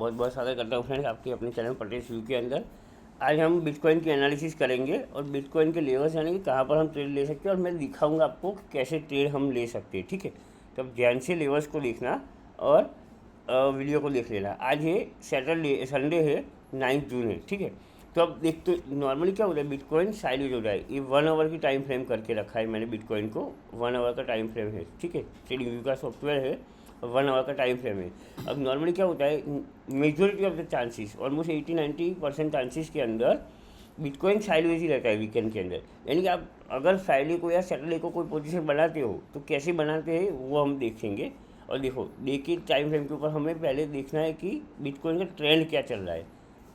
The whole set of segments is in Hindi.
बहुत बहुत स्वागत करता हूँ फ्रेंड्स आपके अपने चैनल पटेल व्यू के अंदर। आज हम बिटकॉइन की एनालिसिस करेंगे और बिटकॉइन के लेवल्स यानी कि कहाँ पर हम ट्रेड ले सकते हैं और मैं दिखाऊंगा आपको कि कैसे ट्रेड हम ले सकते हैं। ठीक है, तो अब ध्यान से लेवल्स को देखना और वीडियो को देख लेना। आज है सैटरडे, संडे है, 9 जून है। ठीक है, तो अब देख तो नॉर्मली क्या होता है, बिटकॉइन साइडवेज हो जाए। ये 1 आवर की टाइम फ्रेम करके रखा है मैंने बिटकॉइन को, 1 आवर का टाइम फ्रेम है। ठीक है, ट्रेडिंग व्यू का सॉफ्टवेयर है, 1 आवर का टाइम फ्रेम है। अब नॉर्मली क्या होता है, majority of the chances, almost 80-90% chances के अंदर बिटकॉइन साइडवेज ही रहता है वीकेंड के अंदर। यानी कि आप अगर फ्राइडे को या सैटरडे को कोई पोजीशन बनाते हो तो कैसे बनाते हैं वो हम देखेंगे। और देखो, डे के टाइम फ्रेम के ऊपर हमें पहले देखना है कि बिटकॉइन का ट्रेंड क्या चल रहा है।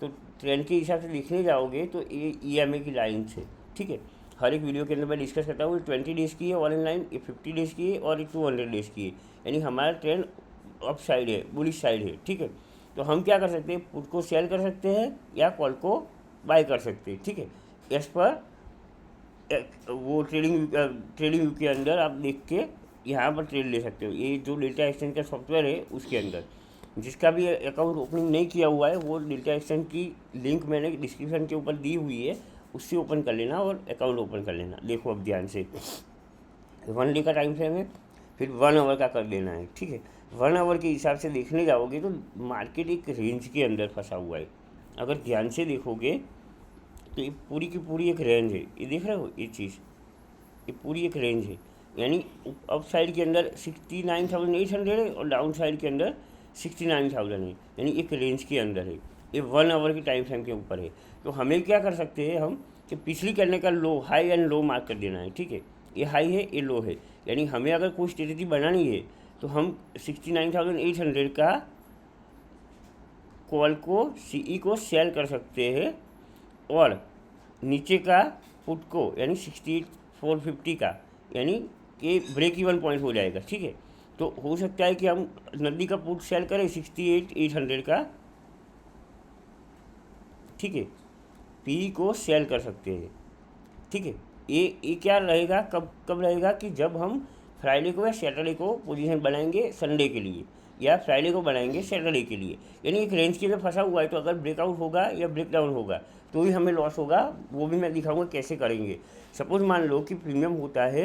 तो ट्रेंड के हिसाब से देखने जाओगे तो ये EMA की लाइन से। ठीक है, हर एक वीडियो के अंदर मैं डिस्कस करता हूँ, 20 डेज़ की है ऑल इन लाइन, ये 50 डेज़ की है और ये 200 डेज़ की है। यानी हमारा ट्रेंड अप साइड है, बुलिश साइड है। ठीक है, तो हम क्या कर सकते हैं, पुट को सेल कर सकते हैं या कॉल को बाय कर सकते हैं। ठीक है, एज पर वो ट्रेडिंग व्यू के अंदर आप देख के यहाँ पर ट्रेड ले सकते हो। ये जो डेल्टा एक्सचेंज का सॉफ्टवेयर है उसके अंदर, जिसका भी अकाउंट ओपनिंग नहीं किया हुआ है वो डेल्टा एक्सचेंज की लिंक मैंने डिस्क्रिप्शन के ऊपर दी हुई है, उससे ओपन कर लेना और अकाउंट ओपन कर लेना। देखो अब ध्यान से, 1 डे का टाइम फ्रेम है, फिर 1 आवर का कर देना है। ठीक है, 1 आवर के हिसाब से देखने जाओगे तो मार्केट एक रेंज के अंदर फंसा हुआ है। अगर ध्यान से देखोगे तो ये पूरी की पूरी एक रेंज है। ये देख रहे हो, ये चीज़, ये पूरी एक रेंज है। यानी अप साइड के अंदर 69,800 है और डाउन साइड के अंदर 69,000 है। यानी एक रेंज के अंदर है। ये 1 आवर की टाइम फ्रेम के ऊपर है। तो हमें क्या कर सकते हैं हम कि पिछली करने का लो, हाई एंड लो मार्क कर देना है। ठीक है, ये हाई है, ये लो है। यानी हमें अगर कोई स्ट्रेटेजी बनानी है तो हम 69,800 का कॉल को CE को सेल कर सकते हैं और नीचे का पुट को यानी 68,450 का, यानी कि ब्रेक इवन पॉइंट हो जाएगा। ठीक है, तो हो सकता है कि हम नकदी का पुट सेल करें 68,800 का। ठीक है, PE को सेल कर सकते हैं। ठीक है, ये क्या रहेगा, कब कब रहेगा कि जब हम फ्राइडे को या सैटरडे को पोजीशन बनाएंगे संडे के लिए, या फ्राइडे को बनाएंगे सैटरडे के लिए। यानी एक रेंज के अंदर फंसा हुआ है, तो अगर ब्रेकआउट होगा या ब्रेकडाउन होगा तो ही हमें लॉस होगा। वो भी मैं दिखाऊंगा कैसे करेंगे। सपोज मान लो कि प्रीमियम होता है,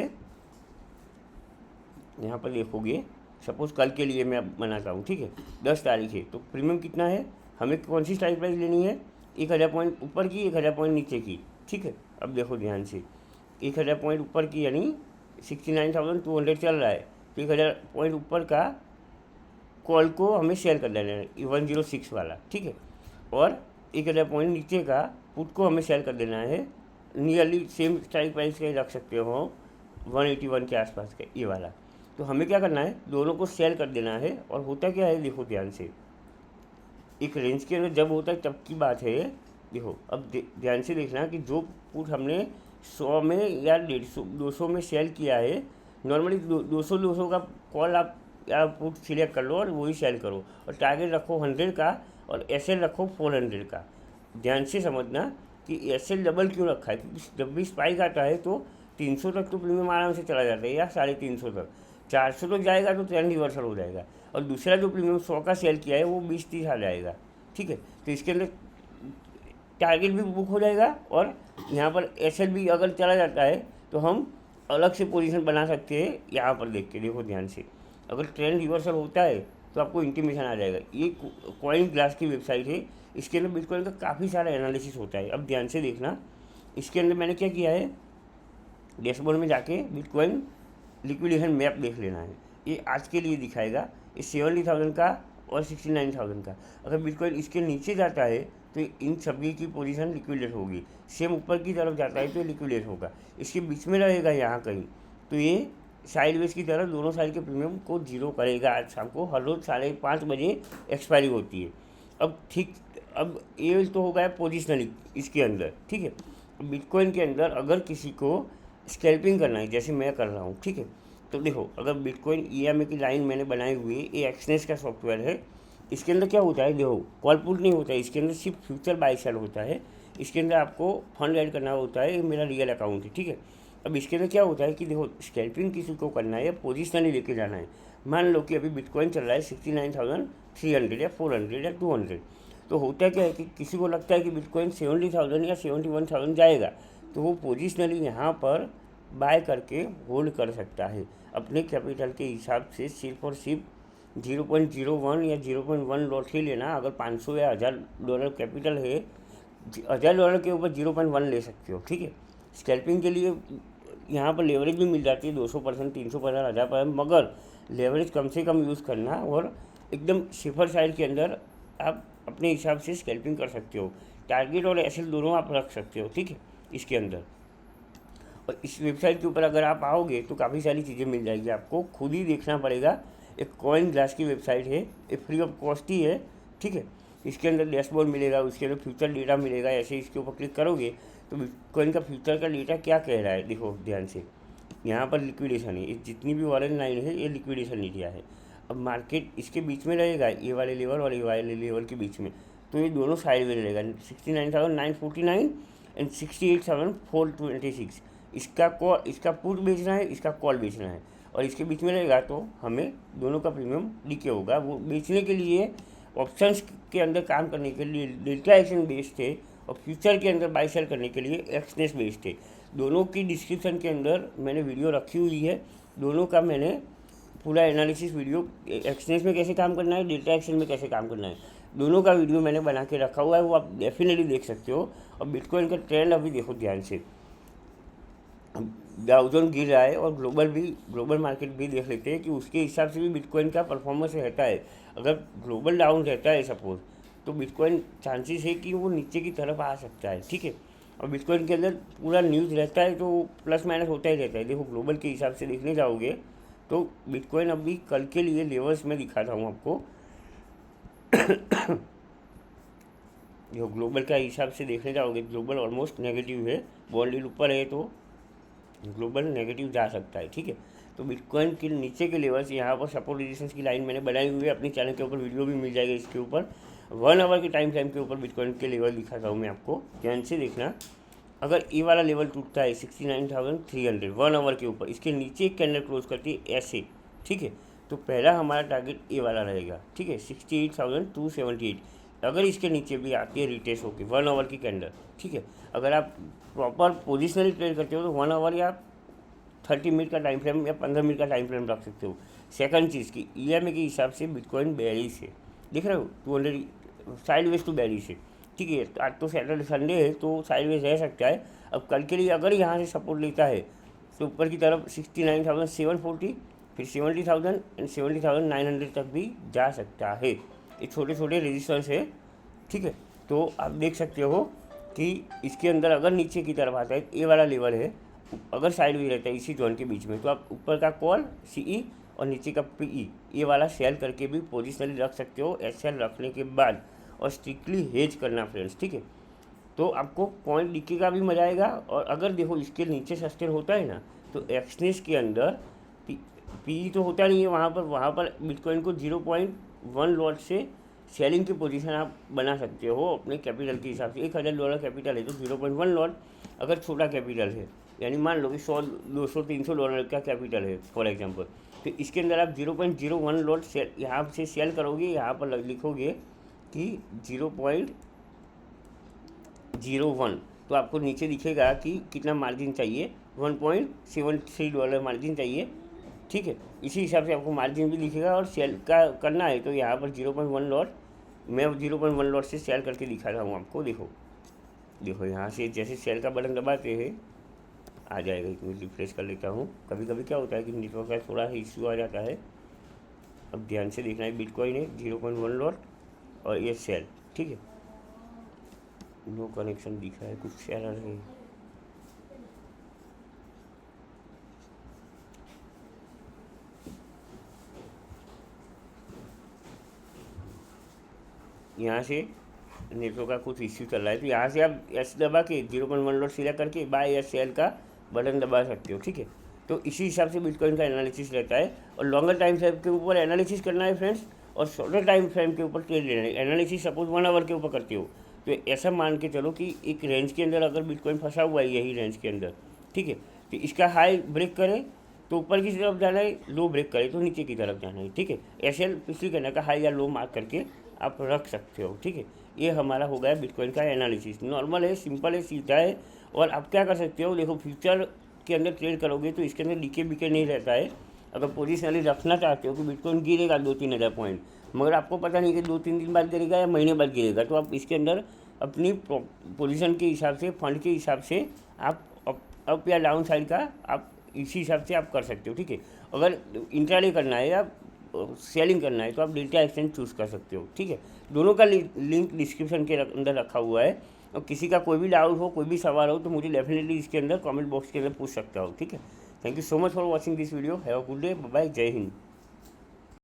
यहाँ पर देखोगे, सपोज कल के लिए मैं बनाता हूँ। ठीक है, 10 तारीख है, तो प्रीमियम कितना है, हमें कौन सी स्ट्राइक प्राइस लेनी है, 1000 पॉइंट ऊपर की, 1000 पॉइंट नीचे की। ठीक है, अब देखो ध्यान से, 1000 पॉइंट ऊपर की यानी 69,200 चल रहा है, तो 1000 पॉइंट ऊपर का कॉल को हमें शेयर कर देना है, 106 वाला। ठीक है, और 1000 पॉइंट नीचे का पुट को हमें शेयर कर देना है, नियरली सेम स्ट्राइक प्राइस का ही रख सकते हो, 181 के आसपास का ये वाला। तो हमें क्या करना है, दोनों को सेल कर देना है। और होता क्या है, देखो ध्यान से, एक रेंज के अंदर जब होता है तब की बात है। देखो अब ध्यान से देखना कि जो पुट हमने 100 में या 150 200 में सेल किया है, नॉर्मली 200 का कॉल आप या पुट सिलेक्ट कर लो और वही सेल करो, और टारगेट रखो 100 का और SL रखो 400 का। ध्यान से समझना कि SL डबल क्यों रखा है, क्योंकि जब भी स्पाइक आता है तो 300 तक तो प्रीमियम आराम से चला जाता है, या 350 तक। 400 तक जाएगा तो ट्रेंड रिवर्सल हो जाएगा, और दूसरा जो प्रीमियम 100 का सेल किया है वो 20-30 आ जाएगा। ठीक है, तो इसके अंदर टारगेट भी बुक हो जाएगा और यहाँ पर SL भी अगर चला जाता है तो हम अलग से पोजीशन बना सकते हैं। यहाँ पर देख के देखो ध्यान से, अगर ट्रेंड रिवर्सल होता है तो आपको इंटीमेशन आ जाएगा। ये कॉइन ग्लास की वेबसाइट है, इसके अंदर बिटकॉइन का काफ़ी सारा एनालिसिस होता है। अब ध्यान से देखना, इसके अंदर मैंने क्या किया है, डैशबोर्ड में जाके बिटकॉइन लिक्विडेशन मैप देख लेना है। ये आज के लिए दिखाएगा, ये 70,000 का और 69,000 का। अगर बिटकॉइन इसके नीचे जाता है तो इन सभी की पोजीशन लिक्विडेट होगी, सेम ऊपर की तरफ जाता है तो लिक्विडेट होगा। इसके बीच में रहेगा यहाँ कहीं, तो ये साइडवेज की तरह दोनों साइड के प्रीमियम को जीरो करेगा। आज शाम को हर रोज़ 5:30 बजे एक्सपायरी होती है। अब ठीक, अब ये तो हो गया पोजिशनली इसके अंदर। ठीक है, बिटकॉइन के अंदर अगर किसी को स्कैल्पिंग करना है जैसे मैं कर रहा हूँ, ठीक है, तो देखो अगर बिटकॉइन EMA की लाइन मैंने बनाई हुई है, ये एक्सनेस का सॉफ्टवेयर है। इसके अंदर क्या होता है, देखो कॉल पुट नहीं होता है, इसके अंदर सिर्फ फ्यूचर बाय सेल होता है। इसके अंदर आपको फंड ऐड करना होता है, ये मेरा रियल अकाउंट है। ठीक है, अब इसके अंदर क्या होता है कि देखो स्कैल्पिंग किसी को करना है या पोजिशनली लेके जाना है। मान लो कि अभी बिटकॉइन चल रहा है 300 या 400 या 200। तो होता क्या है कि किसी को लगता है कि बिटकॉइन 70,000 या 71,000 जाएगा, तो वो पोजिशनली यहाँ पर बाय करके होल्ड कर सकता है अपने कैपिटल के हिसाब से। सिर्फ और सिर्फ 0.01 या 0.1 लॉट ही लेना। अगर 500 या $1000 कैपिटल है, $1000 के ऊपर 0.1 ले सकते हो, ठीक है। स्कैल्पिंग के लिए यहाँ पर लेवरेज भी मिल जाती है 200%, 300%, 1000%, मगर लेवरेज कम से कम यूज़ करना और एकदम सेफर साइड के अंदर आप अपने हिसाब से स्कैल्पिंग कर सकते हो। टारगेट और एसएल दोनों आप रख सकते हो, ठीक है, इसके अंदर। और इस वेबसाइट के ऊपर अगर आप आओगे तो काफ़ी सारी चीज़ें मिल जाएगी, आपको खुद ही देखना पड़ेगा। एक कॉइन ग्लास की वेबसाइट है, एक फ्री ऑफ कॉस्ट ही है, ठीक है। इसके अंदर डैशबोर्ड मिलेगा, उसके अंदर फ्यूचर डेटा मिलेगा। ऐसे इसके ऊपर क्लिक करोगे तो बिटकॉइन का फ्यूचर का डेटा क्या कह रहा है, देखो ध्यान से। यहाँ पर लिक्विडेशन है, जितनी भी वारंट लाइन है ये लिक्विडेशन एरिया है। अब मार्केट इसके बीच में रहेगा, ये वाले लेवल और ये वाले लेवल के बीच में, तो ये दोनों साइड में रहेगा। 69,949 एंड 68,426। इसका पुट बेचना है, इसका कॉल बेचना है, और इसके बीच में रहेगा तो हमें दोनों का प्रीमियम डीके होगा। वो बेचने के लिए ऑप्शंस के अंदर काम करने के लिए डेल्टा एक्शन बेस्ड थे, और फ्यूचर के अंदर बाय सेल करने के लिए एक्सनेस बेस्ड थे। दोनों की डिस्क्रिप्शन के अंदर मैंने वीडियो रखी हुई है, दोनों का मैंने पूरा एनालिसिस वीडियो, एक्सनेस में कैसे काम करना है, डेल्टा एक्शन में कैसे काम करना है, दोनों का वीडियो मैंने बना के रखा हुआ है, वो आप डेफिनेटली देख सकते हो। और बिटकॉइन का ट्रेंड अभी देखो ध्यान से, डाउ जोन गिर रहा है, और ग्लोबल मार्केट भी देख लेते हैं कि उसके हिसाब से भी बिटकॉइन का परफॉर्मेंस रहता है। अगर ग्लोबल डाउन रहता है सपोज, तो बिटकॉइन चांसेस है कि वो नीचे की तरफ आ सकता है, ठीक है। और बिटकॉइन के अंदर पूरा न्यूज़ रहता है तो प्लस माइनस होता ही रहता है। देखो ग्लोबल के हिसाब से देखने जाओगे तो बिटकॉइन अभी कल के लिए लेवल्स में दिखाता हूँ आपको। जो ग्लोबल का हिसाब से देखने जाओगे, ग्लोबल ऑलमोस्ट नेगेटिव है, बॉन्ड यील्ड ऊपर है तो ग्लोबल नेगेटिव जा सकता है, ठीक है। तो बिटकॉइन के नीचे के लेवल्स यहाँ पर सपोर्ट रेजिस्टेंस की लाइन मैंने बनाई हुई है, अपने चैनल के ऊपर वीडियो भी मिल जाएगा इसके ऊपर। 1 आवर के टाइम फ्रेम के ऊपर बिटकॉइन के लेवल दिखाता हूँ मैं आपको, ध्यान से देखना। अगर ये वाला लेवल टूटता है 69,300 1 आवर के ऊपर, इसके नीचे एक कैंडल क्लोज करती है ऐसे, ठीक है, तो पहला हमारा टारगेट ये वाला रहेगा, ठीक है, 68,278। अगर इसके नीचे भी आती है रिटेस्ट होकर 1 आवर की कैंडल, ठीक है। अगर आप प्रॉपर पोजिशनली ट्रेड करते हो तो 1 आवर या 30 मिनट का टाइम फ्रेम या 15 मिनट का टाइम फ्रेम रख सकते हो। सेकंड चीज़ की EMA के हिसाब से बिटकॉइन बेरिश है, देख रहे हो 200 साइडवेज टू बेरिश है, ठीक है। आज तो सैटरडे संडे है तो साइडवेज रह सकता है। अब कल के लिए अगर यहाँ से सपोर्ट लेता है तो ऊपर की तरफ 69,740, फिर 70,000 एंड 70,900 तक भी जा सकता है। ये छोटे छोटे रेजिस्टेंस है, ठीक है। तो आप देख सकते हो कि इसके अंदर अगर नीचे की तरफ आता है, ये वाला लेवल है, अगर साइड भी रहता है इसी जोन के बीच में, तो आप ऊपर का कॉल CE और नीचे का PE ये वाला सेल करके भी पोजिशनली रख सकते हो SL रखने के बाद, और स्ट्रिक्टली हेज करना फ्रेंड्स, ठीक है। तो आपको पॉइंट डीके का भी मजा आएगा। और अगर देखो इसके नीचे सस्टेन होता है ना, तो एक्सनेस के अंदर PE तो होता नहीं है वहाँ पर बिटकॉइन को 0.1 लॉट से सेलिंग की पोजीशन आप बना सकते हो अपने कैपिटल के हिसाब से। $1,000 कैपिटल है तो 0.1 लॉट अगर छोटा कैपिटल है, यानी मान लो कि 100, 200, $300 का कैपिटल है फॉर एग्जांपल, तो इसके अंदर आप 0.01 लॉट सेल यहाँ से सेल करोगे। यहाँ पर लिखोगे कि 0.01, तो आपको नीचे दिखेगा कि कितना मार्जिन चाहिए, $1.73 मार्जिन चाहिए, ठीक है। इसी हिसाब से आपको मार्जिन भी दिखेगा, और सेल का करना है तो यहाँ पर 0.1 लॉट, मैं 0.1 लॉट से सेल करके दिखा रहा हूँ आपको। देखो यहाँ से जैसे सेल का बटन दबाते हैं आ जाएगा। एक मिनट रिफ्रेश कर लेता हूँ। कभी कभी क्या होता है कि नेटवर्क का थोड़ा ही इश्यू आ जाता है। अब ध्यान से देखना है, बिटकॉइन है 0.1 लॉट और ये सेल, ठीक है। नो कनेक्शन दिखा है, कुछ एरर है। यहाँ से नेटवर्क का कुछ इश्यू चल रहा है, तो यहाँ से आप एस दबा के 0.1 लॉट सिलेक्ट करके बाय या सेल का बटन दबा सकते हो, ठीक है। तो इसी हिसाब से बिटकॉइन का एनालिसिस रहता है। और लॉन्गर टाइम फ्रेम के ऊपर एनालिसिस करना है फ्रेंड्स, और शॉर्टर टाइम फ्रेम के ऊपर ट्रेड लेना है। एनालिसिस सपोज 1 आवर के ऊपर करते हो तो ऐसा मान के चलो कि एक रेंज के अंदर अगर बिटकॉइन फंसा हुआ है यही रेंज के अंदर, ठीक है, तो इसका हाई ब्रेक करे तो ऊपर की तरफ जाना है, लो ब्रेक करे तो नीचे की तरफ जाना है, ठीक है। एसएल पिछली करने का हाई या लो मार्क करके आप रख सकते हो, ठीक है। ये हमारा हो गया बिटकॉइन का एनालिसिस। नॉर्मल है, सिंपल है, सीधा है। और आप क्या कर सकते हो, देखो फ्यूचर के अंदर ट्रेड करोगे तो इसके अंदर लीके बीके नहीं रहता है। अगर पोजिशनली रखना चाहते हो कि बिटकॉइन गिरेगा 2-3 हज़ार पॉइंट, मगर आपको पता नहीं कि 2-3 दिन बाद गिरेगा या महीने बाद गिरेगा, तो आप इसके अंदर अपनी पोजीशन के हिसाब से, फंड के हिसाब से आप अप या डाउन साइड का आप इसी हिसाब से आप कर सकते हो, ठीक है। अगर इंट्राडे करना है या सेलिंग करना है तो आप डेल्टा एक्सचेंज चूज़ कर सकते हो, ठीक है। दोनों का लिंक डिस्क्रिप्शन के अंदर रखा हुआ है। और किसी का कोई भी डाउट हो, कोई भी सवाल हो तो मुझे डेफिनेटली इसके अंदर कमेंट बॉक्स के अंदर पूछ सकता हो, ठीक है। Thank you so much for watching this video. Have a good day, bye, Jai Hind.